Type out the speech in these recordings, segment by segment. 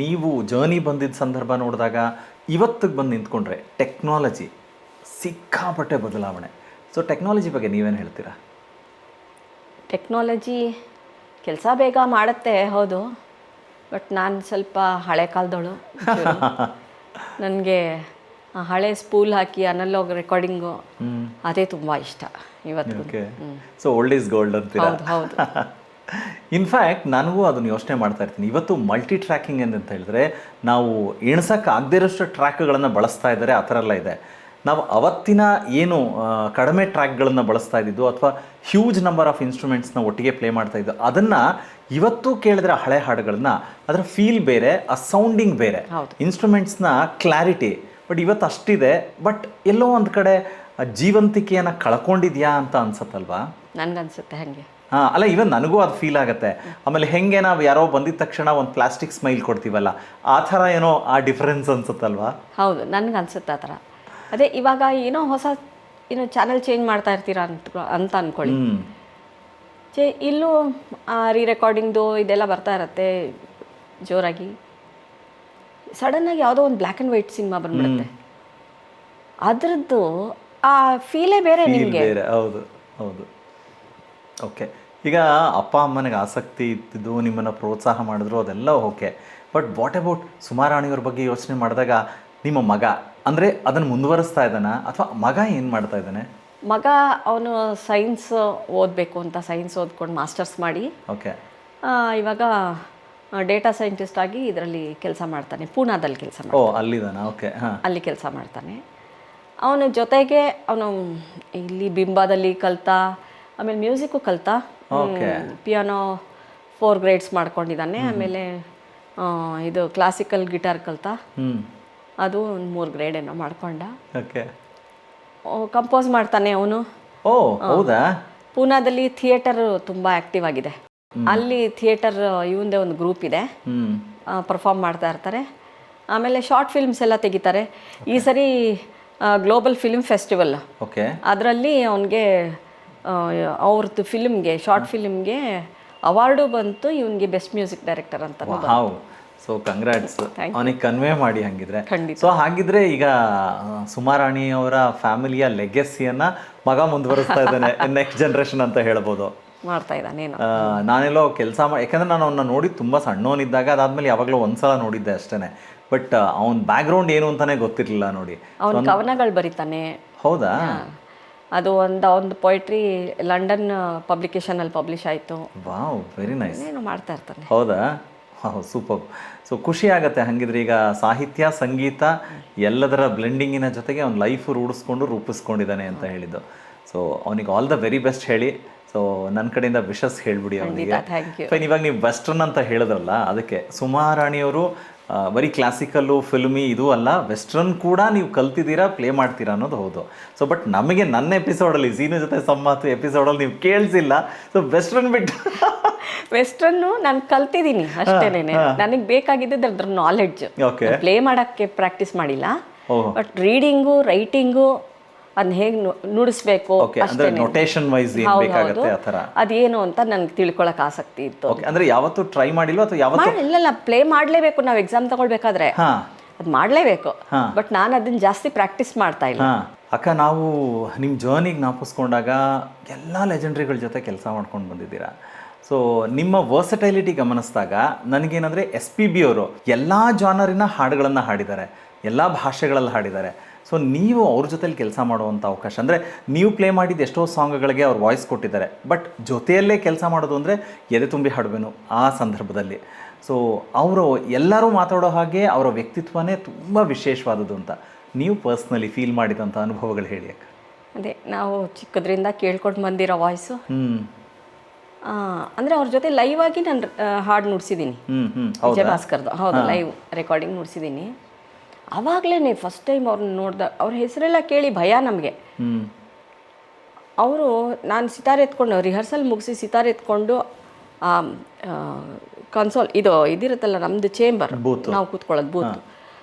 ನೀವು ಜರ್ನಿ ಬಂದಿದ್ದ ಸಂದರ್ಭ ನೋಡಿದಾಗ ಇವತ್ತಿಗೆ ಬಂದು ನಿಂತ್ಕೊಂಡ್ರೆ ಟೆಕ್ನಾಲಜಿ ಸಿಕ್ಕಾಪಟ್ಟೆ ಬದಲಾವಣೆ. ಸೊ ಟೆಕ್ನಾಲಜಿ ಬಗ್ಗೆ ನೀವೇನು ಹೇಳ್ತೀರಾ? ಟೆಕ್ನಾಲಜಿ ಕೆಲಸ ಬೇಗ ಮಾಡುತ್ತೆ, ಹೌದು. ಬಟ್ ನಾನು ಸ್ವಲ್ಪ ಹಳೆ ಕಾಲದವಳು. ನನಗೆ ಹಳೆ ಸ್ಪೂಲ್ ಹಾಕಿ ಅನಲಾಗ್ ರೆಕಾರ್ಡಿಂಗು ಅದೇ ತುಂಬ ಇಷ್ಟ ಇವತ್ತು. ಸೊ ಓಲ್ಡ್ ಈಸ್ ಗೋಲ್ಡ್ ಅಂತೀರಾ? ಹೌದು ಹೌದು. ಇನ್ಫ್ಯಾಕ್ಟ್ ನನಗೂ ಅದನ್ನು ಯೋಚನೆ ಮಾಡ್ತಾ ಇರ್ತೀನಿ. ಇವತ್ತು ಮಲ್ಟಿ ಟ್ರ್ಯಾಕಿಂಗ್ ಅಂತ ಹೇಳಿದ್ರೆ ನಾವು ಎಣ್ಸಕ್ಕೆ ಆಗದೇ ಇರೋಷ್ಟು ಟ್ರ್ಯಾಕ್ಗಳನ್ನು ಬಳಸ್ತಾ ಇದ್ದಾರೆ, ಆ ಥರ ಎಲ್ಲ ಇದೆ. ನಾವು ಅವತ್ತಿನ ಏನು ಕಡಿಮೆ ಟ್ರ್ಯಾಕ್ಗಳನ್ನು ಬಳಸ್ತಾ ಇದ್ದಿದ್ದು ಅಥವಾ ಹ್ಯೂಜ್ ನಂಬರ್ ಆಫ್ ಇನ್ಸ್ಟ್ರೂಮೆಂಟ್ಸ್ನ ಒಟ್ಟಿಗೆ ಪ್ಲೇ ಮಾಡ್ತಾ ಇದ್ದು, ಅದನ್ನು ಇವತ್ತು ಕೇಳಿದ್ರೆ ಹಳೆ ಹಾಡುಗಳನ್ನ ಅದರ ಫೀಲ್ ಬೇರೆ, ಆ ಸೌಂಡಿಂಗ್ ಬೇರೆ, ಇನ್ಸ್ಟ್ರೂಮೆಂಟ್ಸ್ನ ಕ್ಲಾರಿಟಿ. ಬಟ್ ಇವತ್ತು ಅಷ್ಟಿದೆ, ಬಟ್ ಎಲ್ಲೋ ಒಂದು ಕಡೆ ಜೀವಂತಿಕೆಯನ್ನು ಕಳ್ಕೊಂಡಿದ್ಯಾ ಅಂತ ಅನ್ಸತ್ತಲ್ವಾ? ನನಗನ್ಸುತ್ತೆ ಹಾಗೆ. ಹಾಂ, ಅಲ್ಲ ಇವನ್ ನನಗೂ ಅದು ಫೀಲ್ ಆಗುತ್ತೆ. ಆಮೇಲೆ ಹೆಂಗೆ ನಾವು ಯಾರೋ ಬಂದಿದ ತಕ್ಷಣ ಒಂದು ಪ್ಲಾಸ್ಟಿಕ್ ಸ್ಮೈಲ್ ಕೊಡ್ತೀವಲ್ಲ, ಆ ಥರ ಏನೋ ಆ ಡಿಫ್ರೆನ್ಸ್ ಅನ್ಸುತ್ತಲ್ವಾ? ಹೌದು, ನನಗನ್ಸುತ್ತೆ ಆ ಥರ. ಅದೇ ಇವಾಗ ಏನೋ ಹೊಸ ಚಾನಲ್ ಚೇಂಜ್ ಮಾಡ್ತಾ ಇರ್ತೀರಾ ಅಂತ ಅಂದ್ಕೊಳ್ಳಿ. ಇಲ್ಲೂ ರೀ ರೆಕಾರ್ಡಿಂಗ್ದು ಇದೆಲ್ಲ ಬರ್ತಾ ಇರತ್ತೆ ಜೋರಾಗಿ. ಸಡನ್ನಾಗಿ ಯಾವುದೋ ಒಂದು ಬ್ಲ್ಯಾಕ್ ಆ್ಯಂಡ್ ವೈಟ್ ಸಿನಿಮಾ ಬಂದ್ಬಿಡುತ್ತೆ, ಅದರದ್ದು ಆ ಫೀಲೇ ಬೇರೆ ನಿಮಗೆ. ಹೌದು ಹೌದು. ಓಕೆ, ಈಗ ಅಪ್ಪ ಅಮ್ಮನಿಗೆ ಆಸಕ್ತಿ ಇದ್ದಿದ್ದು, ನಿಮ್ಮನ್ನು ಪ್ರೋತ್ಸಾಹ ಮಾಡಿದ್ರು, ಅದೆಲ್ಲ ಓಕೆ. ಬಟ್ ವಾಟ್ ಅಬೌಟ್ ಸುಮಾರಾಣಿಯವ್ರ ಬಗ್ಗೆ ಯೋಚನೆ ಮಾಡಿದಾಗ ನಿಮ್ಮ ಮಗ ಅಂದರೆ ಅದನ್ನು ಮುಂದುವರಿಸ್ತಾ ಇದ್ದಾನ ಅಥವಾ ಮಗ ಏನು ಮಾಡ್ತಾ ಇದ್ದಾನೆ? ಮಗ ಅವನು ಸೈನ್ಸ್ ಓದಬೇಕು ಅಂತ ಸೈನ್ಸ್ ಓದ್ಕೊಂಡು ಮಾಸ್ಟರ್ಸ್ ಮಾಡಿ ಓಕೆ ಇವಾಗ ಡೇಟಾ ಸೈಂಟಿಸ್ಟ್ ಆಗಿ ಇದರಲ್ಲಿ ಕೆಲಸ ಮಾಡ್ತಾನೆ, ಪೂನಾದಲ್ಲಿ ಕೆಲಸ ಮಾಡ್ತಾನೆ. ಓ, ಅಲ್ಲಿದಾನ? ಓಕೆ, ಹಾಂ, ಅಲ್ಲಿ ಕೆಲಸ ಮಾಡ್ತಾನೆ. ಅವನ ಜೊತೆಗೆ ಅವನು ಇಲ್ಲಿ ಬಿಂಬಾದಲ್ಲಿ ಕಲ್ತ, ಆಮೇಲೆ ಮ್ಯೂಸಿಕ್ಕು ಕಲ್ತ, ಪಿಯಾನೋ 4 ಗ್ರೇಡ್ಸ್ ಮಾಡ್ಕೊಂಡಿದ್ದಾನೆ. ಆಮೇಲೆ ಇದು ಕ್ಲಾಸಿಕಲ್ ಗಿಟಾರ್ ಕಲ್ತ, ಅದು ಒಂದು 3 ಗ್ರೇಡ್ ಏನೋ ಮಾಡ್ಕೊಂಡ. ಓಕೆ, ಕಂಪೋಸ್ ಮಾಡ್ತಾನೆ ಅವನು. ಓ ಹೌದಾ? ಪೂನಾದಲ್ಲಿ ಥಿಯೇಟರ್ ತುಂಬ ಆ್ಯಕ್ಟಿವ್ ಆಗಿದೆ. ಅಲ್ಲಿ ಥಿಯೇಟರ್ ಇವಂದೇ ಒಂದು ಗ್ರೂಪ್ ಇದೆ, ಪರ್ಫಾರ್ಮ್ ಮಾಡ್ತಾ ಇರ್ತಾರೆ. ಆಮೇಲೆ ಶಾರ್ಟ್ ಫಿಲ್ಮ್ಸ್ ಎಲ್ಲ ತೆಗಿತಾರೆ. ಈ ಸರಿ ಗ್ಲೋಬಲ್ ಫಿಲ್ಮ್ ಫೆಸ್ಟಿವಲ್, ಓಕೆ, ಅದರಲ್ಲಿ ಅವನಿಗೆ ಅವ್ರದ್ದು ಫಿಲ್ಮ್ಗೆ, ಶಾರ್ಟ್ ಫಿಲ್ಮ್ಗೆ ಅವಾರ್ಡು ಬಂತು. ಇವನಿಗೆ ಬೆಸ್ಟ್ ಮ್ಯೂಸಿಕ್ ಡೈರೆಕ್ಟರ್ ಅಂತ. ಸೊ ಕಂಗ್ರಾಟ್ಸ್, ಅವನಿಗೆ ಕನ್ವೆ ಮಾಡಿ ಹಂಗಿದ್ರೆ. ಖಂಡಿತ. ಸೊ ಹಾಗಿದ್ರೆ ಈಗ ಸುಮಾರಾಣಿ ಅವರ ಫ್ಯಾಮಿಲಿಯ ಲೆಗೆಸಿಯನ್ನ ಮಗ ಮುಂದುವರಿಸ್ತಾ ಇದ್ದಾನೆ, ನೆಕ್ಸ್ಟ್ ಜನ್ರೇಷನ್ ಅಂತ ಹೇಳ್ಬೋದು. ಮಾಡ್ತಾ ಇದ್ದಾನೆ. ನಾನೆಲ್ಲೋ ಕೆಲಸ ಯಾಕಂದ್ರೆ ನಾನು ಅವನ್ನ ನೋಡಿ ತುಂಬ ಸಣ್ಣವನಿದ್ದಾಗ, ಅದಾದ್ಮೇಲೆ ಯಾವಾಗಲೂ ಒಂದ್ಸಲ ನೋಡಿದ್ದೆ ಅಷ್ಟೇ. ಬಟ್ ಅವನ ಬ್ಯಾಕ್ಗ್ರೌಂಡ್ ಏನು ಅಂತಾನೆ ಗೊತ್ತಿರಲಿಲ್ಲ ನೋಡಿ. ಅವನ ಕವನಗಳು ಬರೀತಾನೆ. ಹೌದಾ? ಅದು ಒಂದು ಪೊಯಿಟ್ರಿ ಲಂಡನ್ ಪಬ್ಲಿಕೇಶನಲ್ಲಿ ಪಬ್ಲಿಷ್ ಆಯಿತು. Wow, very nice. ಏನು ಮಾಡ್ತಾ ಇರ್ತಾನೆ. ಹೌದಾ? ಸೂಪರ್. ಸೊ ಖುಷಿ ಆಗುತ್ತೆ ಹಾಗಿದ್ರೆ. ಈಗ ಸಾಹಿತ್ಯ, ಸಂಗೀತ ಎಲ್ಲದರ ಬ್ಲೆಂಡಿಂಗಿನ ಜೊತೆಗೆ ಅವ್ನ ಲೈಫ್ ರೂಪಿಸ್ಕೊಂಡಿದ್ದಾನೆ ಅಂತ ಹೇಳಿದ್ದು. ಸೊ ಅವನಿಗೆ ಆಲ್ ದ ವೆರಿ ಬೆಸ್ಟ್ ಹೇಳಿ. ಸೊ ನನ್ನ ಕಡೆಯಿಂದ ವಿಶಸ್ ಹೇಳ್ಬಿಡಿ ಅವನಿಗೆ. ಫೈನ್. ಇವಾಗ ನೀವು ವೆಸ್ಟರ್ನ್ ಅಂತ ಹೇಳಿದ್ರಲ್ಲ, ಅದಕ್ಕೆ ಸುಮಾರಾಣಿಯವರು ಬರೀ ಕ್ಲಾಸಿಕಲ್ಲು, ಫಿಲ್ಮಿ ಇದು ಅಲ್ಲ, ವೆಸ್ಟರ್ನ್ ಕೂಡ ನೀವು ಕಲ್ತಿದ್ದೀರಾ, ಪ್ಲೇ ಮಾಡ್ತೀರಾ ಅನ್ನೋದು ಹೌದು. ಸೊ ಬಟ್ ನಮಗೆ ನನ್ನ ಎಪಿಸೋಡಲ್ಲಿ, ಸೀನು ಜೊತೆ ಸಂಮಾತು ಎಪಿಸೋಡಲ್ಲಿ ನೀವು ಕೇಳಿಸಿಲ್ಲ. ಸೊ ವೆಸ್ಟರ್ನ್ ಬಿಟ್ಟು ವೆಸ್ಟರ್ನು ನಾನು ಕಲ್ತಿದ್ದೀನಿ ಅಷ್ಟೇನೆ. ನನಗೆ ಬೇಕಾಗಿದ್ದು ಅದ್ರ ನಾಲೆಡ್ಜ್. ಪ್ಲೇ ಮಾಡೋಕ್ಕೆ ಪ್ರಾಕ್ಟೀಸ್ ಮಾಡಿಲ್ಲ, ಬಟ್ ರೀಡಿಂಗು, ರೈಟಿಂಗು ಅದನ್ನ ಹೇಗೆ ನುಡಿಸ್ಬೇಕು ಅದೇನು ಅಂತ ನನಗೆ ತಿಳ್ಕೊಳಕ್ ಆಸಕ್ತಿ ಇತ್ತು. ಅಂದ್ರೆ ಯಾವತ್ತು ಟ್ರೈ ಮಾಡಿಲ್ವಾ ಅಥವಾ ಯಾವತ್ತು? ಇಲ್ಲ, ಪ್ಲೇ ಮಾಡಲೇಬೇಕು. ನಾವು ಎಕ್ಸಾಮ್ ತಗೊಳ್ಬೇಕಾದ್ರೆ ಅದು ಮಾಡಲೇಬೇಕು. ಬಟ್ ನಾನು ಅದನ್ನ ಜಾಸ್ತಿ ಪ್ರಾಕ್ಟೀಸ್ ಮಾಡ್ತಾ ಇಲ್ಲ. ಅಕ್ಕ, ನಾವು ನಿಮ್ಮ ಜರ್ನಿಗೆ ಜ್ಞಾಪಿಸ್ಕೊಂಡಾಗ ಎಲ್ಲ ಲೆಜೆಂಡ್ರಿಗಳ ಜೊತೆ ಕೆಲಸ ಮಾಡ್ಕೊಂಡು ಬಂದಿದ್ದೀರಾ. ಸೊ ನಿಮ್ಮ ವರ್ಸಟೈಲಿಟಿ ಗಮನಿಸಿದಾಗ ನನಗೇನಂದರೆ SPB ಅವರು ಎಲ್ಲ ಜಾನರಿನ ಹಾಡುಗಳನ್ನು ಹಾಡಿದ್ದಾರೆ, ಎಲ್ಲ ಭಾಷೆಗಳಲ್ಲಿ ಹಾಡಿದ್ದಾರೆ. ಸೊ ನೀವು ಅವ್ರ ಜೊತೆಲಿ ಕೆಲಸ ಮಾಡುವಂಥ ಅವಕಾಶ, ಅಂದರೆ ನೀವು ಪ್ಲೇ ಮಾಡಿದ ಎಷ್ಟೋ ಸಾಂಗ್ಗಳಿಗೆ ಅವ್ರು ವಾಯ್ಸ್ ಕೊಟ್ಟಿದ್ದಾರೆ, ಬಟ್ ಜೊತೆಯಲ್ಲೇ ಕೆಲಸ ಮಾಡೋದು ಅಂದರೆ ಎದೆ ತುಂಬಿ ಹಾಡುವೆನು ಆ ಸಂದರ್ಭದಲ್ಲಿ. ಸೊ ಅವರು ಎಲ್ಲರೂ ಮಾತಾಡೋ ಹಾಗೆ ಅವರ ವ್ಯಕ್ತಿತ್ವನೇ ತುಂಬ ವಿಶೇಷವಾದದ್ದು ಅಂತ ನೀವು ಪರ್ಸ್ನಲಿ ಫೀಲ್ ಮಾಡಿದಂಥ ಅನುಭವಗಳು ಹೇಳಿ ಅಕ್ಕ. ಅದೇ ನಾವು ಚಿಕ್ಕದ್ರಿಂದ ಕೇಳ್ಕೊಂಡು ಬಂದಿರೋ ವಾಯ್ಸು. ಅಂದರೆ ಅವ್ರ ಜೊತೆ ಲೈವ್ ಆಗಿ ನಾನು ಹಾಡು ನುಡಿಸಿದ್ದೀನಿ, ವಿಜಯ್ ಭಾಸ್ಕರ್ದು. ಹೌದು, ಲೈವ್ ರೆಕಾರ್ಡಿಂಗ್ ನುಡಿಸಿದ್ದೀನಿ. ಆವಾಗಲೇ ಫಸ್ಟ್ ಟೈಮ್ ಅವ್ರನ್ನ ನೋಡಿದಾಗ ಅವ್ರ ಹೆಸರೆಲ್ಲ ಕೇಳಿ ಭಯ ನಮಗೆ. ಅವರು ನಾನು ಸಿತಾರ್ ಎತ್ಕೊಂಡು ರಿಹರ್ಸಲ್ ಮುಗಿಸಿ ಸಿತಾರ್ ಎತ್ಕೊಂಡು ಕನ್ಸೋಲ್ ಇದಿರುತ್ತಲ್ಲ ನಮ್ಮದು ಚೇಂಬರ್, ನಾವು ಕೂತ್ಕೊಳ್ಳೋದು ಬೂತ್,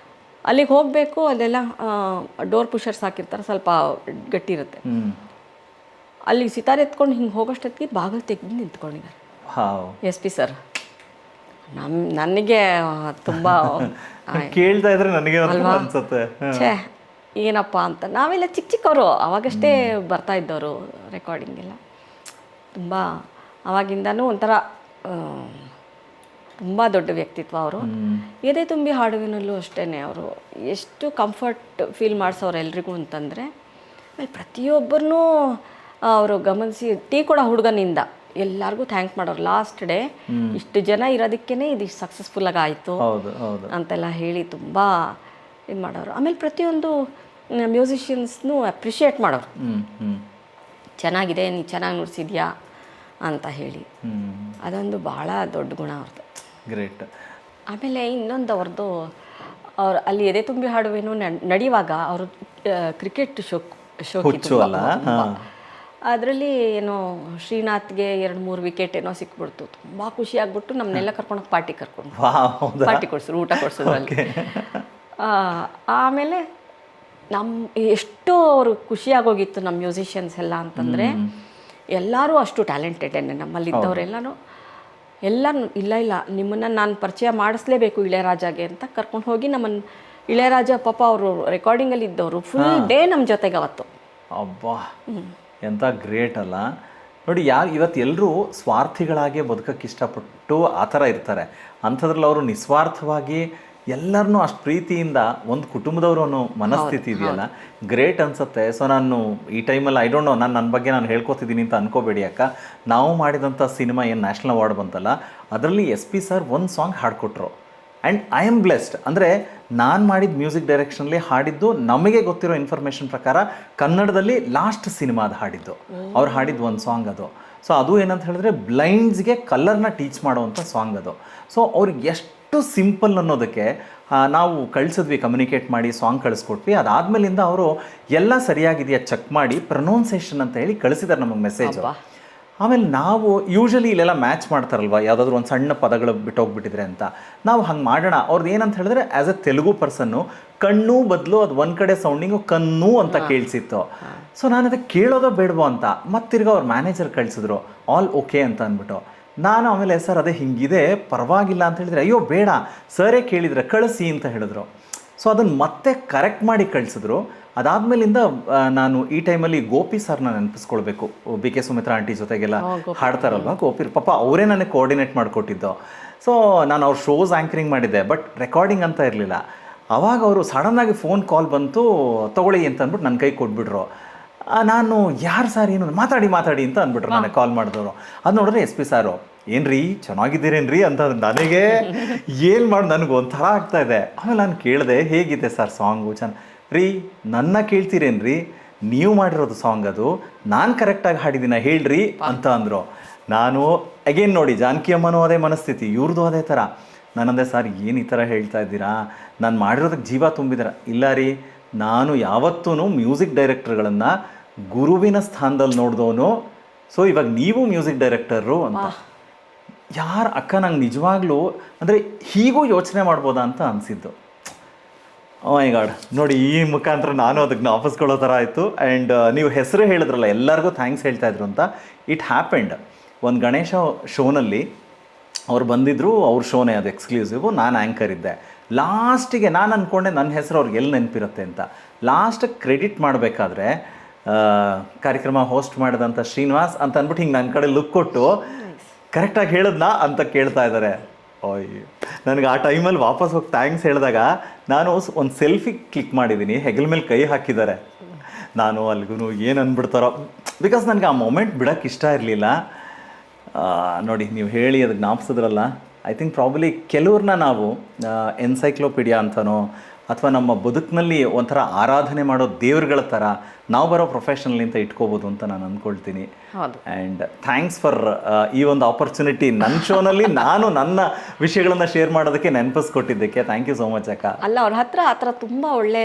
ಅಲ್ಲಿಗೆ ಹೋಗಬೇಕು. ಅಲ್ಲೆಲ್ಲ ಡೋರ್ ಪುಷರ್ಸ್ ಹಾಕಿರ್ತಾರೆ, ಸ್ವಲ್ಪ ಗಟ್ಟಿ ಇರುತ್ತೆ. ಅಲ್ಲಿಗೆ ಸಿತಾರ್ ಎತ್ಕೊಂಡು ಹಿಂಗೆ ಹೋಗೋಷ್ಟೊತ್ತಿಗೆ ಬಾಗಿಲು ತೆಗೆದು ನಿಂತ್ಕೊಂಡಿದ್ದಾರೆ SP ಸರ್. ನನಗೆ ತುಂಬ ಕೇಳ್ತಾ ಇದ್ರೆ ನನಗೆ ಅನ್ಸುತ್ತೆ. ಛೇ ಏನಪ್ಪ ಅಂತ. ನಾವೆಲ್ಲ ಚಿಕ್ಕ ಚಿಕ್ಕವರು ಅವಾಗಷ್ಟೇ ಬರ್ತಾ ಇದ್ದವರು ರೆಕಾರ್ಡಿಂಗ್ ಎಲ್ಲ. ತುಂಬ ಅವಾಗಿಂದನೂ ಒಂಥರ ತುಂಬ ದೊಡ್ಡ ವ್ಯಕ್ತಿತ್ವ ಅವರು. ಎದೆ ತುಂಬಿ ಹಾಡುವಿನಲ್ಲೂ ಅಷ್ಟೇ ಅವರು ಎಷ್ಟು ಕಂಫರ್ಟ್ ಫೀಲ್ ಮಾಡಿಸೋರು ಎಲ್ರಿಗೂ ಅಂತಂದರೆ, ಆಮೇಲೆ ಪ್ರತಿಯೊಬ್ಬರನ್ನೂ ಅವರು ಗಮನಿಸಿ ಟೀ ಕೊಡೋ ಹುಡುಗನಿಂದ ಎಲ್ಲರಿಗೂ ಥ್ಯಾಂಕ್ ಮಾಡೋರು. ಲಾಸ್ಟ್ ಡೇ ಇಷ್ಟು ಜನ ಇರೋದಕ್ಕೇ ಇದು ಸಕ್ಸಸ್ಫುಲ್ಲಾಗಿ ಆಯಿತು ಅಂತೆಲ್ಲ ಹೇಳಿ ತುಂಬ ಇದು ಮಾಡೋರು. ಆಮೇಲೆ ಪ್ರತಿಯೊಂದು ಮ್ಯೂಸಿಷಿಯನ್ಸ್ನೂ ಅಪ್ರಿಷಿಯೇಟ್ ಮಾಡೋರು. ಚೆನ್ನಾಗಿದೆ, ನೀ ಚೆನ್ನಾಗಿ ನುಡಿಸಿದ್ಯಾ ಅಂತ ಹೇಳಿ. ಅದೊಂದು ಭಾಳ ದೊಡ್ಡ ಗುಣ ಅವ್ರದ್ದು. ಗ್ರೇಟ್. ಆಮೇಲೆ ಇನ್ನೊಂದು ಅವ್ರದ್ದು, ಅವ್ರು ಅಲ್ಲಿ ಎದೆ ತುಂಬಿ ಹಾಡುವೇನು ನಡೆಯುವಾಗ ಅವರು ಕ್ರಿಕೆಟ್ ಶೋಕಿತ್ತು. ಅದರಲ್ಲಿ ಏನೋ ಶ್ರೀನಾಥ್ಗೆ 2-3 ವಿಕೆಟ್ ಏನೋ ಸಿಕ್ಬಿಡ್ತು. ತುಂಬ ಖುಷಿ ಆಗ್ಬಿಟ್ಟು ನಮ್ಮನ್ನೆಲ್ಲ ಕರ್ಕೊಂಡು ಪಾರ್ಟಿ ಕೊಡ್ಸಿದ್ರು, ಊಟ ಕೊಡ್ಸಿದ್ರು ಅಲ್ಲಿ. ಆಮೇಲೆ ಎಷ್ಟು ಅವರು ಖುಷಿಯಾಗೋಗಿತ್ತು ನಮ್ಮ ಮ್ಯೂಸಿಷಿಯನ್ಸ್ ಎಲ್ಲ ಅಂತಂದರೆ, ಎಲ್ಲರೂ ಅಷ್ಟು ಟ್ಯಾಲೆಂಟೆಡ್ ನಮ್ಮಲ್ಲಿದ್ದವರೆಲ್ಲನೂ. ಇಲ್ಲ ನಿಮ್ಮನ್ನು ನಾನು ಪರಿಚಯ ಮಾಡಿಸ್ಲೇಬೇಕು ಇಳೆಯರಾಜಾಗೆ ಅಂತ ಕರ್ಕೊಂಡು ಹೋಗಿ ನಮ್ಮನ್ನು, ಇಳೆಯರಾಜ ಪಾಪ ಅವರು ರೆಕಾರ್ಡಿಂಗಲ್ಲಿ ಇದ್ದವರು ಫುಲ್ ಡೇ ನಮ್ಮ ಜೊತೆಗೆ ಅವತ್ತು. ಅಬ್ಬಾ, ಎಂಥ ಗ್ರೇಟ್ ಅಲ್ಲ. ನೋಡಿ, ಇವತ್ತು ಎಲ್ಲರೂ ಸ್ವಾರ್ಥಿಗಳಾಗಿ ಬದುಕಕ್ಕೆ ಇಷ್ಟಪಟ್ಟು ಆ ಥರ ಇರ್ತಾರೆ. ಅಂಥದ್ರಲ್ಲಿ ಅವರು ನಿಸ್ವಾರ್ಥವಾಗಿ ಎಲ್ಲರನ್ನೂ ಅಷ್ಟು ಪ್ರೀತಿಯಿಂದ ಒಂದು ಕುಟುಂಬದವರು ಅನ್ನೋ ಮನಸ್ಥಿತಿ ಇದೆಯಲ್ಲ, ಗ್ರೇಟ್ ಅನಿಸುತ್ತೆ. ಸೊ ನಾನು ಈ ಟೈಮಲ್ಲಿ ಐ ಡೋಂಟ್ ನೋ, ನನ್ನ ಬಗ್ಗೆ ನಾನು ಹೇಳ್ಕೊತಿದ್ದೀನಿ ಅಂತ ಅನ್ಕೋಬೇಡಿ ಅಕ್ಕ. ನಾವು ಮಾಡಿದಂಥ ಸಿನಿಮಾ ಏನು ನ್ಯಾಷನಲ್ ಅವಾರ್ಡ್ ಬಂತಲ್ಲ, ಅದರಲ್ಲಿ SP ಸರ್ ಒಂದು ಸಾಂಗ್ ಹಾಡ್ಕೊಟ್ರು. And I am blessed. ಅಂದರೆ ನಾನು ಮಾಡಿದ ಮ್ಯೂಸಿಕ್ ಡೈರೆಕ್ಷನಲ್ಲಿ ಹಾಡಿದ್ದು, ನಮಗೆ ಗೊತ್ತಿರೋ ಇನ್ಫಾರ್ಮೇಷನ್ ಪ್ರಕಾರ ಕನ್ನಡದಲ್ಲಿ ಲಾಸ್ಟ್ ಸಿನಿಮಾ ಅದು ಹಾಡಿದ್ದು. ಅವ್ರು ಹಾಡಿದ್ದು ಒಂದು ಸಾಂಗ್ ಅದು. ಸೊ ಅದು ಏನಂತ ಹೇಳಿದ್ರೆ ಬ್ಲೈಂಡ್ಸ್ಗೆ ಕಲರ್ನ ಟೀಚ್ ಮಾಡೋವಂಥ ಸಾಂಗ್ ಅದು. ಸೊ ಅವ್ರಿಗೆ ಎಷ್ಟು ಸಿಂಪಲ್ ಅನ್ನೋದಕ್ಕೆ ನಾವು ಕಳಿಸಿದ್ವಿ, ಕಮ್ಯುನಿಕೇಟ್ ಮಾಡಿ ಸಾಂಗ್ ಕಳಿಸ್ಕೊಟ್ವಿ. ಅದಾದಮೇಲಿಂದ ಅವರು ಎಲ್ಲ ಸರಿಯಾಗಿದೆಯಾ ಚೆಕ್ ಮಾಡಿ ಪ್ರೊನೌನ್ಸೇಷನ್ ಅಂತ ಹೇಳಿ ಕಳಿಸಿದ್ದಾರೆ ನಮಗೆ ಮೆಸೇಜು. ಆಮೇಲೆ ನಾವು ಯೂಶಲಿ ಇಲ್ಲೆಲ್ಲ ಮ್ಯಾಚ್ ಮಾಡ್ತಾರಲ್ವ, ಯಾವುದಾದ್ರೂ ಒಂದು ಸಣ್ಣ ಪದಗಳು ಬಿಟ್ಟೋಗ್ಬಿಟ್ಟಿದ್ರೆ ಅಂತ. ನಾವು ಹಂಗೆ ಮಾಡೋಣ. ಅವ್ರದ್ದು ಏನಂತ ಹೇಳಿದ್ರೆ, ಆ್ಯಸ್ ಎ ತೆಲುಗು ಪರ್ಸನ್ನು ಕಣ್ಣು ಬದಲು ಅದು ಒಂದು ಕಡೆ ಸೌಂಡಿಂಗು ಕಣ್ಣು ಅಂತ ಕೇಳಿಸಿತ್ತು. ಸೊ ನಾನು ಅದಕ್ಕೆ ಕೇಳೋದೋ ಬೇಡವೋ ಅಂತ ಮತ್ತಿರ್ಗ ಅವ್ರ ಮ್ಯಾನೇಜರ್ ಕಳಿಸಿದ್ರು, ಆಲ್ ಓಕೆ ಅಂತ ಅಂದ್ಬಿಟ್ಟು. ನಾನು ಆಮೇಲೆ ಸರ್ ಅದೇ ಹಿಂಗಿದೆ ಪರವಾಗಿಲ್ಲ ಅಂತ ಹೇಳಿದ್ರೆ, ಅಯ್ಯೋ ಬೇಡ ಸರೇ ಕೇಳಿದರೆ ಕಳಿಸಿ ಅಂತ ಹೇಳಿದ್ರು. ಸೊ ಅದನ್ನು ಮತ್ತೆ ಕರೆಕ್ಟ್ ಮಾಡಿ ಕಳಿಸಿದ್ರು. ಅದಾದಮೇಲಿಂದ ನಾನು ಈ ಟೈಮಲ್ಲಿ ಗೋಪಿ ಸರ್ನ ನೆನಪಿಸ್ಕೊಳ್ಬೇಕು. BK ಸುಮಿತ್ರಾ ಆಂಟಿ ಜೊತೆಗೆಲ್ಲ ಹಾಡ್ತಾರಲ್ವ ಗೋಪಿ, ಪಾಪ ಅವರೇ ನನಗೆ ಕೋಆರ್ಡಿನೇಟ್ ಮಾಡಿಕೊಟ್ಟಿದ್ದು. ಸೊ ನಾನು ಅವ್ರ ಶೋಸ್ ಆ್ಯಂಕರಿಂಗ್ ಮಾಡಿದ್ದೆ, ಬಟ್ ರೆಕಾರ್ಡಿಂಗ್ ಅಂತ ಇರಲಿಲ್ಲ. ಆವಾಗ ಅವರು ಸಡನ್ನಾಗಿ ಫೋನ್ ಕಾಲ್ ಬಂತು, ತೊಗೊಳ್ಳಿ ಅಂತ ಅಂದ್ಬಿಟ್ಟು ನನ್ನ ಕೈ ಕೊಟ್ಬಿಟ್ರು. ನಾನು ಯಾರು ಸರ್ ಏನು ಮಾತಾಡಿ ಅಂತ ಅಂದ್ಬಿಟ್ರು ನನಗೆ ಕಾಲ್ ಮಾಡಿದವರು. ಅದು ನೋಡಿದ್ರೆ SP ಸಾರು, ಏನ್ರಿ ಚೆನ್ನಾಗಿದ್ದೀರೇನ್ರಿ ಅಂತ. ನನಗೆ ಏನು ಮಾಡಿ ನನಗೆ ಒಂಥರ ಆಗ್ತಾಯಿದೆ. ಆಮೇಲೆ ನಾನು ಕೇಳಿದೆ, ಹೇಗಿದೆ ಸರ್ ಸಾಂಗು? ರೀ ನನ್ನ ಕೇಳ್ತೀರೇನ್ರಿ, ನೀವು ಮಾಡಿರೋದು ಸಾಂಗ್ ಅದು, ನಾನು ಕರೆಕ್ಟಾಗಿ ಹಾಡಿದ್ದೀನ ಹೇಳ್ರಿ ಅಂತ ಅಂದರು. ನಾನು ಅಗೇನ್ ನೋಡಿ, ಜಾನಕಿ ಅಮ್ಮನೂ ಅದೇ ಮನಸ್ಥಿತಿ, ಇವ್ರದ್ದು ಅದೇ ಥರ. ನಾನಂದೆ, ಸರ್ ಏನು ಈ ಥರ ಹೇಳ್ತಾ ಇದ್ದೀರಾ, ನಾನು ಮಾಡಿರೋದಕ್ಕೆ ಜೀವ ತುಂಬಿದಾರ? ಇಲ್ಲ ರೀ, ನಾನು ಯಾವತ್ತೂ ಮ್ಯೂಸಿಕ್ ಡೈರೆಕ್ಟರ್ಗಳನ್ನು ಗುರುವಿನ ಸ್ಥಾನದಲ್ಲಿ ನೋಡಿದವನು. ಸೊ ಇವಾಗ ನೀವು ಮ್ಯೂಸಿಕ್ ಡೈರೆಕ್ಟರು ಅಂತ. ಯಾರು ಅಕ್ಕ, ನಂಗೆ ನಿಜವಾಗ್ಲೂ ಅಂದರೆ ಹೀಗೂ ಯೋಚನೆ ಮಾಡ್ಬೋದಾ ಅಂತ ಅನಿಸಿದ್ದು. ಓ ಮೈ ಗಾಡ್, ನೋಡಿ ಈ ಮುಖಾಂತರ ನಾನು ಅದಕ್ಕೆ ವಾಪಸ್ಕೊಳ್ಳೋ ಥರ ಆಯಿತು. ಆ್ಯಂಡ್ ನೀವು ಹೆಸರು ಹೇಳಿದ್ರಲ್ಲ, ಎಲ್ಲರಿಗೂ ಥ್ಯಾಂಕ್ಸ್ ಹೇಳ್ತಾಯಿದ್ರು ಅಂತ. ಇಟ್ ಹ್ಯಾಪೆಂಡ್, ಒಂದು ಗಣೇಶ ಶೋನಲ್ಲಿ ಅವ್ರು ಬಂದಿದ್ದರು, ಅವ್ರ ಶೋನೇ ಅದು ಎಕ್ಸ್ಕ್ಲೂಸಿವು, ನಾನು ಆ್ಯಂಕರ್ ಇದ್ದೆ. ಲಾಸ್ಟಿಗೆ ನಾನು ಅಂದ್ಕೊಂಡೆ ನನ್ನ ಹೆಸರು ಅವ್ರಿಗೆ ಎಲ್ಲಿ ನೆನಪಿರುತ್ತೆ ಅಂತ. ಲಾಸ್ಟಿಗೆ ಕ್ರೆಡಿಟ್ ಮಾಡಬೇಕಾದ್ರೆ ಕಾರ್ಯಕ್ರಮ ಹೋಸ್ಟ್ ಮಾಡಿದಂಥ ಶ್ರೀನಿವಾಸ್ ಅಂತ ಅಂದ್ಬಿಟ್ಟು ಹಿಂಗೆ ನನ್ನ ಕಡೆ ಲುಕ್ ಕೊಟ್ಟು ಕರೆಕ್ಟಾಗಿ ಹೇಳಿದ್ನಾ ಅಂತ ಕೇಳ್ತಾ ಇದ್ದಾರೆ. ಓಯ್, ನನಗೆ ಆ ಟೈಮಲ್ಲಿ ವಾಪಸ್ ಹೋಗಿ ಥ್ಯಾಂಕ್ಸ್ ಹೇಳಿದಾಗ ನಾನು ಒಂದು ಸೆಲ್ಫಿ ಕ್ಲಿಕ್ ಮಾಡಿದ್ದೀನಿ, ಹೆಗಲ ಮೇಲೆ ಕೈ ಹಾಕಿದ್ದಾರೆ. ನಾನು ಅಲ್ಲಿಗೂ ಏನು ಅಂದ್ಬಿಡ್ತಾರೋ, ಬಿಕಾಸ್ ನನಗೆ ಆ ಮೊಮೆಂಟ್ ಬಿಡೋಕ್ಕೆ ಇಷ್ಟ ಇರಲಿಲ್ಲ. ನೋಡಿ, ನೀವು ಹೇಳಿ ಅದಕ್ಕೆ ಜ್ಞಾಪಿಸಿದ್ರಲ್ಲ, ಐ ಥಿಂಕ್ ಪ್ರಾಬಲಿ ಕೆಲವ್ರನ್ನ ನಾವು ಎನ್ಸೈಕ್ಲೋಪೀಡಿಯಾ ಅಂತನೋ ಅಥವಾ ನಮ್ಮ ಬದುಕಿನಲ್ಲಿ ಒಂಥರ ಆರಾಧನೆ ಮಾಡೋ ದೇವ್ರುಗಳ ಥರ ನಾವು ಬರೋ ಪ್ರೊಫೆಷನಲಿಂತ ಇಟ್ಕೋಬೋದು ಅಂತ ನಾನು ಅಂದ್ಕೊಳ್ತೀನಿ. ಆ್ಯಂಡ್ ಥ್ಯಾಂಕ್ಸ್ ಫಾರ್ ಈ ಒಂದು ಆಪರ್ಚುನಿಟಿ ನನ್ನ ಶೋನಲ್ಲಿ ನಾನು ನನ್ನ ವಿಷಯಗಳನ್ನು ಶೇರ್ ಮಾಡೋದಕ್ಕೆ ನೆನಪಿಸ್ಕೊಟ್ಟಿದ್ದಕ್ಕೆ. ಥ್ಯಾಂಕ್ ಯು ಸೋ ಮಚ್ ಅಕ್ಕ. ಅಲ್ಲ, ಅವ್ರ ಹತ್ರ ಆ ಥರ ತುಂಬ ಒಳ್ಳೆ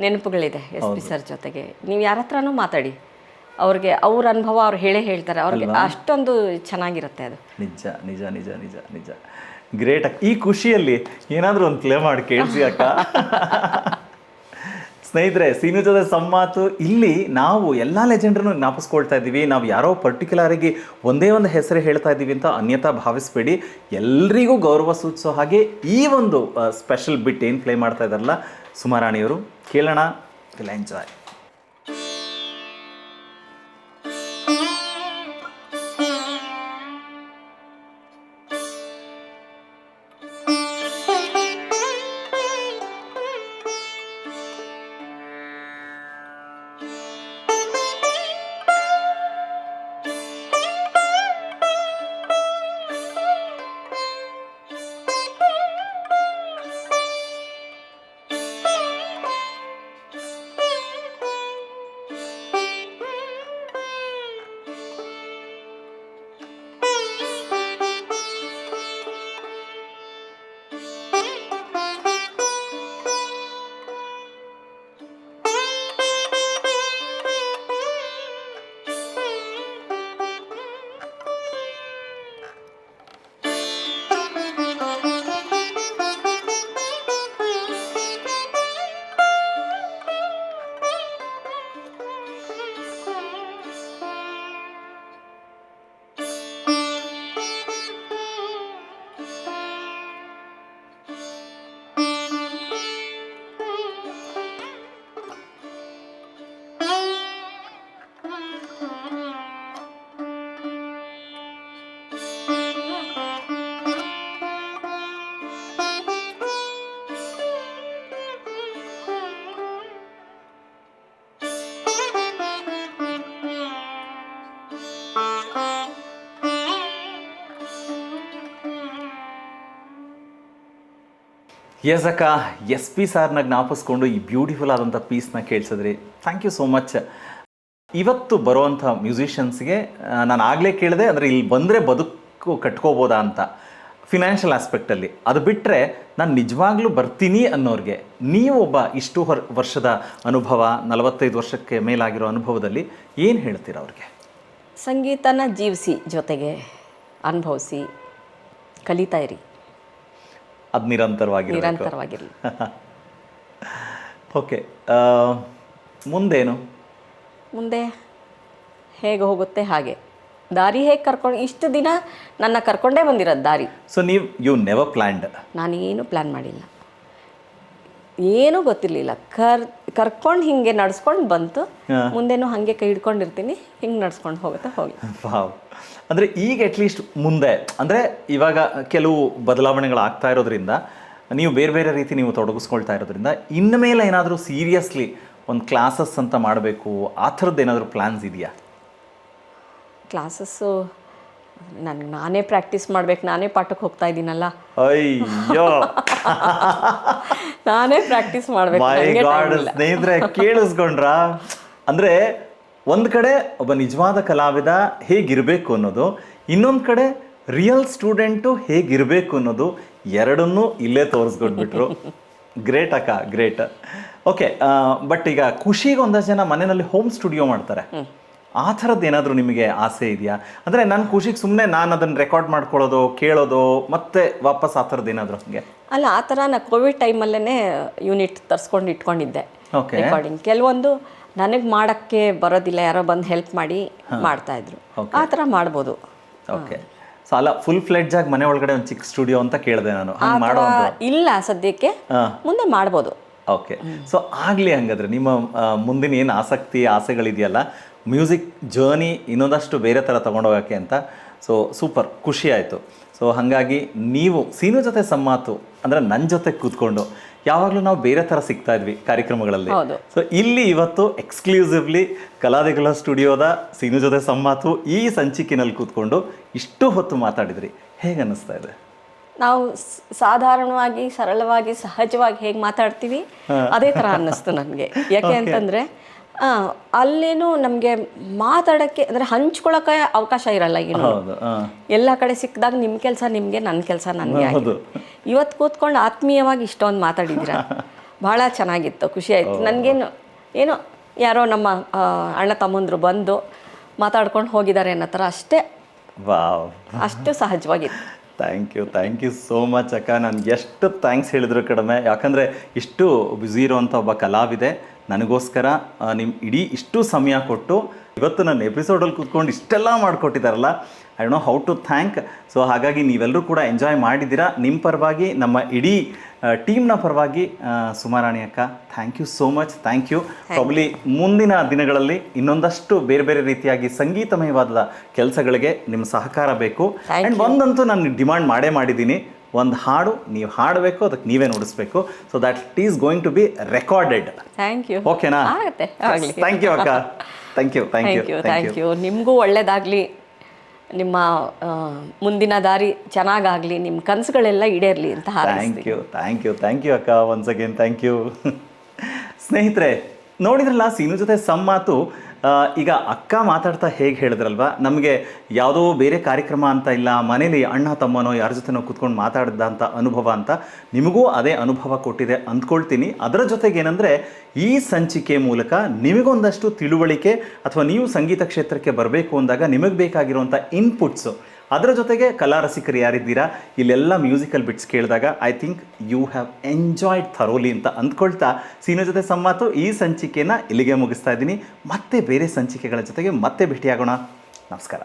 ನೆನಪುಗಳಿದೆ SP ಸರ್ ಜೊತೆಗೆ. ನೀವು ಯಾರ ಹತ್ರನೂ ಮಾತಾಡಿ, ಅವ್ರಿಗೆ ಅವ್ರ ಅನುಭವ ಅವ್ರು ಹೇಳ್ತಾರೆ, ಅವ್ರಿಗೆ ಅಷ್ಟೊಂದು ಚೆನ್ನಾಗಿರುತ್ತೆ ಅದು. ನಿಜ ನಿಜ ನಿಜ ನಿಜ ನಿಜ ಗ್ರೇಟ್ ಅಕ್ಕ. ಈ ಖುಷಿಯಲ್ಲಿ ಏನಾದರೂ ಒಂದು ಪ್ಲೇ ಮಾಡಿ ಕೇಳಿಸಿ ಅಕ್ಕ. ಸ್ನೇಹಿತರೆ, ಸೀನು ಜೊತೆ ಸಂಮಾತು ಇಲ್ಲಿ ನಾವು ಎಲ್ಲ ಲೆಜೆಂಡ್ರನ್ನು ಜ್ಞಾಪಿಸ್ಕೊಳ್ತಾ ಇದ್ದೀವಿ. ನಾವು ಯಾರೋ ಪರ್ಟಿಕ್ಯುಲರಾಗಿ ಒಂದೇ ಒಂದು ಹೆಸರು ಹೇಳ್ತಾ ಇದ್ದೀವಿ ಅಂತ ಅನ್ಯತಾ ಭಾವಿಸ್ಬೇಡಿ. ಎಲ್ರಿಗೂ ಗೌರವ ಸೂಚಿಸೋ ಹಾಗೆ ಈ ಒಂದು ಸ್ಪೆಷಲ್ ಬಿಟ್ ಏನು ಪ್ಲೇ ಮಾಡ್ತಾ ಇದ್ದಾರಲ್ಲ ಸುಮಾರಾಣಿಯವರು, ಕೇಳೋಣ. Will enjoy. ಎಸ್ ಅಕ್ಕ, ಎಸ್ ಪಿ ಸಾರ್ನ ಜ್ಞಾಪಿಸ್ಕೊಂಡು ಈ ಬ್ಯೂಟಿಫುಲ್ ಆದಂಥ ಪೀಸ್ನ ಕೇಳಿಸಿದ್ರಿ. Thank you so much. ಇವತ್ತು ಬರುವಂಥ ಮ್ಯೂಸಿಷಿಯನ್ಸ್ಗೆ ನಾನು ಆಗಲೇ ಕೇಳಿದೆ, ಅಂದರೆ ಇಲ್ಲಿ ಬಂದರೆ ಬದುಕು ಕಟ್ಕೋಬೋದಾ ಅಂತ ಫಿನಾನ್ಷಿಯಲ್ ಆಸ್ಪೆಕ್ಟಲ್ಲಿ. ಅದು ಬಿಟ್ಟರೆ ನಾನು ನಿಜವಾಗ್ಲೂ ಬರ್ತೀನಿ ಅನ್ನೋರಿಗೆ ನೀವು ಒಬ್ಬ ಇಷ್ಟು ವರ್ಷದ ಅನುಭವ, 45 ವರ್ಷಕ್ಕೆ ಮೇಲಾಗಿರೋ ಅನುಭವದಲ್ಲಿ ಏನು ಹೇಳ್ತೀರಾ ಅವ್ರಿಗೆ? ಸಂಗೀತನ ಜೀವಿಸಿ, ಜೊತೆಗೆ ಅನುಭವಿಸಿ, ಕಲಿತಾ ಇರಿ. ಅದು ನಿರಂತರವಾಗಿರಲಿ. ಓಕೆ, ಮುಂದೇನು? ಮುಂದೆ ಹೇಗೆ ಹೋಗುತ್ತೆ ಹಾಗೆ ದಾರಿ ಹೇಗೆ ಕರ್ಕೊಂಡು, ಇಷ್ಟು ದಿನ ನನ್ನ ಕರ್ಕೊಂಡೇ ಬಂದಿರೋದು ದಾರಿ. So you never planned? ನಾನೇನು ಪ್ಲ್ಯಾನ್ ಮಾಡಿಲ್ಲ, ಏನೂ ಗೊತ್ತಿರಲಿಲ್ಲ. ಕರ್ಕೊಂಡು ಹಿಂಗೆ ನಡ್ಸ್ಕೊಂಡು ಬಂತು. ಮುಂದೆನೂ ಹಾಗೆ ಕೈ ಹಿಡ್ಕೊಂಡಿರ್ತೀನಿ, ಹಿಂಗೆ ನಡ್ಸ್ಕೊಂಡು ಹೋಗುತ್ತೆ ಹೋಗಿ. ವಾವ್. ಅಂದರೆ ಈಗ ಅಟ್ಲೀಸ್ಟ್ ಮುಂದೆ, ಅಂದರೆ ಇವಾಗ ಕೆಲವು ಬದಲಾವಣೆಗಳಾಗ್ತಾ ಇರೋದ್ರಿಂದ, ನೀವು ಬೇರೆ ಬೇರೆ ರೀತಿ ನೀವು ತೊಡಗಿಸ್ಕೊಳ್ತಾ ಇರೋದ್ರಿಂದ, ಇನ್ನು ಮೇಲೆ ಏನಾದರೂ ಸೀರಿಯಸ್ಲಿ ಒಂದು ಕ್ಲಾಸಸ್ ಅಂತ ಮಾಡಬೇಕು, ಆ ಥರದ್ದು ಏನಾದರೂ ಪ್ಲ್ಯಾನ್ಸ್ ಇದೆಯಾ? ಕ್ಲಾಸಸ್ಸು ನನಗೆ ನಾನೇ ಪ್ರಾಕ್ಟೀಸ್ ಮಾಡ್ಬೇಕು, ನಾನೇ ಪಾಠಕ್ಕೆ ಹೋಗ್ತಾ ಇದ್ದೀನಲ್ಲ. ಅಯ್ಯೋ, ನಾನೇ ಪ್ರಾಕ್ಟೀಸ್ ಮಾಡಬೇಕು. ಸ್ನೇಹಿತರೆ ಕೇಳಿಸ್ಕೊಂಡ್ರ? ಅಂದರೆ ಒಂದು ಕಡೆ ಒಬ್ಬ ನಿಜವಾದ ಕಲಾವಿದ ಹೇಗಿರಬೇಕು ಅನ್ನೋದು, ಇನ್ನೊಂದು ಕಡೆ ರಿಯಲ್ ಸ್ಟೂಡೆಂಟು ಹೇಗಿರಬೇಕು ಅನ್ನೋದು, ಎರಡನ್ನೂ ಇಲ್ಲೇ ತೋರಿಸ್ಕೊಟ್ಬಿಟ್ರು. ಗ್ರೇಟ್ ಅಕ್ಕ, ಗ್ರೇಟ್. ಓಕೆ, ಬಟ್ ಈಗ ಖುಷಿಗೆ ಒಂದಷ್ಟು ಜನ ಮನೆಯಲ್ಲಿ ಹೋಮ್ ಸ್ಟುಡಿಯೋ ಮಾಡ್ತಾರೆ. ಆ ಥರದ್ದು ಏನಾದರೂ ನಿಮಗೆ ಆಸೆ ಇದೆಯಾ? ಅಂದರೆ ನನ್ನ ಖುಷಿಗೆ ಸುಮ್ಮನೆ ನಾನು ಅದನ್ನು ರೆಕಾರ್ಡ್ ಮಾಡ್ಕೊಳ್ಳೋದು, ಕೇಳೋದು, ಮತ್ತೆ ವಾಪಸ್ ಆ ಥರದ್ದು ಏನಾದರೂ ಹಾಗೆ? ಅಲ್ಲ, ಆ ಥರ ನಾನು ಕೋವಿಡ್ ಟೈಮಲ್ಲೇ ಯೂನಿಟ್ ತರಿಸ್ಕೊಂಡು ಇಟ್ಕೊಂಡಿದ್ದೆ ರೆಕಾರ್ಡಿಂಗ್. ಕೆಲವೊಂದು ನನಗೆ ಮಾಡೋಕ್ಕೆ ಬರೋದಿಲ್ಲ, ಯಾರೋ ಬಂದು ಹೆಲ್ಪ್ ಮಾಡಿ ಮಾಡ್ತಾಯಿದ್ರು. ಆ ಥರ ಮಾಡ್ಬೋದು. ಓಕೆ. ಸೊ ಅಲ್ಲ, ಫುಲ್ ಫ್ಲೆಡ್ಜ್ ಆಗಿ ಮನೆ ಒಳಗಡೆ ಒಂದು ಚಿಕ್ಕ ಸ್ಟುಡಿಯೋ ಅಂತ ಕೇಳಿದೆ ನಾನು. ಇಲ್ಲ ಸದ್ಯಕ್ಕೆ, ಮುಂದೆ ಮಾಡ್ಬೋದು. ಓಕೆ. ಸೊ ಆಗಲಿ, ಹಂಗಾದ್ರೆ ನಿಮ್ಮ ಮುಂದಿನ ಏನು ಆಸೆಗಳಿದೆಯಲ್ಲ, ಮ್ಯೂಸಿಕ್ ಜರ್ನಿ ಇನ್ನೊಂದಷ್ಟು ಬೇರೆ ಥರ ತೊಗೊಂಡೋಗೋಕ್ಕೆ ಅಂತ. ಸೊ ಸೂಪರ್, ಖುಷಿ ಆಯಿತು. ಸೊ ಹಾಗಾಗಿ ನೀವು ಸೀನು ಜೊತೆ ಸಂಮಾತು ಅಂದರೆ ನನ್ನ ಜೊತೆ ಕೂತ್ಕೊಂಡು ಯಾವಾಗಲೂ ನಾವು ಬೇರೆ ಥರ ಸಿಗ್ತಾ ಇದ್ವಿ ಕಾರ್ಯಕ್ರಮಗಳಲ್ಲಿ. ಸೊ ಇಲ್ಲಿ ಇವತ್ತು ಎಕ್ಸ್ಕ್ಲೂಸಿವ್ಲಿ ಕಲಾದಿಗಳ ಸ್ಟುಡಿಯೋದ ಸೀನು ಜೊತೆ ಸಂಮಾತು ಈ ಸಂಚಿಕೆನಲ್ಲಿ ಕೂತ್ಕೊಂಡು ಇಷ್ಟು ಹೊತ್ತು ಮಾತಾಡಿದ್ರಿ. ಹೇಗೆ ಅನ್ನಿಸ್ತಾ ಇದೆ? ನಾವು ಸಾಧಾರಣವಾಗಿ, ಸರಳವಾಗಿ, ಸಹಜವಾಗಿ ಹೇಗೆ ಮಾತಾಡ್ತೀವಿ ಅದೇ ಥರ ಅನ್ನಿಸ್ತು ನನಗೆ. ಯಾಕೆ ಅಂತಂದರೆ ಅಲ್ಲೇನು ನಮಗೆ ಮಾತಾಡೋಕ್ಕೆ ಅಂದರೆ ಹಂಚ್ಕೊಳ್ಳೋಕೆ ಅವಕಾಶ ಇರಲ್ಲ. ಈಗ ಎಲ್ಲ ಕಡೆ ಸಿಕ್ಕಿದಾಗ ನಿಮ್ಮ ಕೆಲಸ ನಿಮಗೆ, ನನ್ನ ಕೆಲಸ ನನಗೆ. ಇವತ್ತು ಕೂತ್ಕೊಂಡು ಆತ್ಮೀಯವಾಗಿ ಇಷ್ಟೊಂದು ಮಾತಾಡಿದ್ದೀರಾ, ಭಾಳ ಚೆನ್ನಾಗಿತ್ತು, ಖುಷಿ ಆಯಿತು ನನಗೇನು. ಏನೋ ಯಾರೋ ನಮ್ಮ ಅಣ್ಣ ತಮ್ಮಂದರು ಬಂದು ಮಾತಾಡ್ಕೊಂಡು ಹೋಗಿದ್ದಾರೆ ಅನ್ನೋ ಥರ ಅಷ್ಟೇ. ವಾವ್, ಅಷ್ಟು ಸಹಜವಾಗಿತ್ತು. ಥ್ಯಾಂಕ್ ಯು ಸೋ ಮಚ್ ಅಕ್ಕ. ನಾನು ಎಷ್ಟು ಥ್ಯಾಂಕ್ಸ್ ಹೇಳಿದ್ರು ಕಡಿಮೆ. ಯಾಕಂದರೆ ಇಷ್ಟು ಬ್ಯುಸಿ ಇರೋವಂಥ ಒಬ್ಬ ಕಲಾವಿದೆ ನನಗೋಸ್ಕರ ನಿಮ್ಮ ಇಡೀ ಇಷ್ಟು ಸಮಯ ಕೊಟ್ಟು ಇವತ್ತು ನನ್ನ ಎಪಿಸೋಡಲ್ಲಿ ಕೂತ್ಕೊಂಡು ಇಷ್ಟೆಲ್ಲ ಮಾಡಿಕೊಟ್ಟಿದ್ದಾರಲ್ಲ, I don't know how to thank. So ಹಾಗಾಗಿ ನೀವೆಲ್ಲರೂ ಕೂಡ ಎಂಜಾಯ್ ಮಾಡಿದ್ದೀರಾ. ನಿಮ್ಮ ಪರವಾಗಿ, ನಮ್ಮ ಇಡೀ ಟೀಮ್ನ ಪರವಾಗಿ ಸುಮಾರಾಣಿ ಅಕ್ಕ, thank you so much. Thank you. Probably ಮುಂದಿನ ದಿನಗಳಲ್ಲಿ ಇನ್ನೊಂದಷ್ಟು ಬೇರೆ ಬೇರೆ ರೀತಿಯಾಗಿ ಸಂಗೀತಮಯವಾದ ಕೆಲಸಗಳಿಗೆ ನಿಮ್ಮ ಸಹಕಾರ ಬೇಕು. ಆ್ಯಂಡ್ ಒಂದಂತೂ ನಾನು ಡಿಮಾಂಡ್ ಮಾಡಿದ್ದೀನಿ, ಒಂದು ಹಾಡು ನೀವು ಹಾಡಬೇಕು, ಅದಕ್ಕೆ ನೀವೇ ನುಡಿಸ್ಬೇಕು. So that it is going to be recorded. Thank you. ಓಕೆನಾ? ಆಗುತ್ತೆ. ಥ್ಯಾಂಕ್ ಯು ಅಕ್ಕ. Thank you. Thank you. ನಿಮಗೂ ಒಳ್ಳೇದಾಗಲಿ, ನಿಮ್ಮ ಮುಂದಿನ ದಾರಿ ಚೆನ್ನಾಗಾಗಲಿ, ನಿಮ್ಮ ಕನಸುಗಳೆಲ್ಲ ಈಡೇರಲಿ ಅಂತ ಥ್ಯಾಂಕ್ ಯು ಅಕ್ಕ. Once again thank you. ಸ್ನೇಹಿತರೆ, ನೋಡಿದ್ರಲ್ಲ ಸೀನು ಜೊತೆ ಸಂಮಾತು. ಈಗ ಅಕ್ಕ ಮಾತಾಡ್ತಾ ಹೇಗೆ ಹೇಳಿದ್ರಲ್ವ, ನಮಗೆ ಯಾವುದೋ ಬೇರೆ ಕಾರ್ಯಕ್ರಮ ಅಂತ ಇಲ್ಲ, ಮನೇಲಿ ಅಣ್ಣ ತಮ್ಮನೋ ಯಾರ ಜೊತೆನೋ ಕೂತ್ಕೊಂಡು ಮಾತಾಡಿದಂಥ ಅನುಭವ ಅಂತ ನಿಮಗೂ ಅದೇ ಅನುಭವ ಕೊಟ್ಟಿದೆ ಅಂದ್ಕೊಳ್ತೀನಿ. ಅದರ ಜೊತೆಗೆ ಏನಂದರೆ, ಈ ಸಂಚಿಕೆ ಮೂಲಕ ನಿಮಗೊಂದಷ್ಟು ತಿಳುವಳಿಕೆ ಅಥವಾ ನೀವು ಸಂಗೀತ ಕ್ಷೇತ್ರಕ್ಕೆ ಬರಬೇಕು ಅಂದಾಗ ನಿಮಗೆ ಬೇಕಾಗಿರುವಂಥ ಇನ್ಪುಟ್ಸು, ಅದರ ಜೊತೆಗೆ ಕಲಾ ರಸಿಕರು ಯಾರಿದ್ದೀರಾ, ಇಲ್ಲೆಲ್ಲ ಮ್ಯೂಸಿಕಲ್ ಬಿಟ್ಸ್ ಕೇಳಿದಾಗ I think you have enjoyed thoroughly ಅಂತ ಅಂದ್ಕೊಳ್ತಾ ಸೀನು ಜೊತೆ ಸಂಮಾತು ಈ ಸಂಚಿಕೆನ ಇಲ್ಲಿಗೆ ಮುಗಿಸ್ತಾ ಇದ್ದೀನಿ. ಮತ್ತೆ ಬೇರೆ ಸಂಚಿಕೆಗಳ ಜೊತೆಗೆ ಮತ್ತೆ ಭೇಟಿಯಾಗೋಣ. ನಮಸ್ಕಾರ.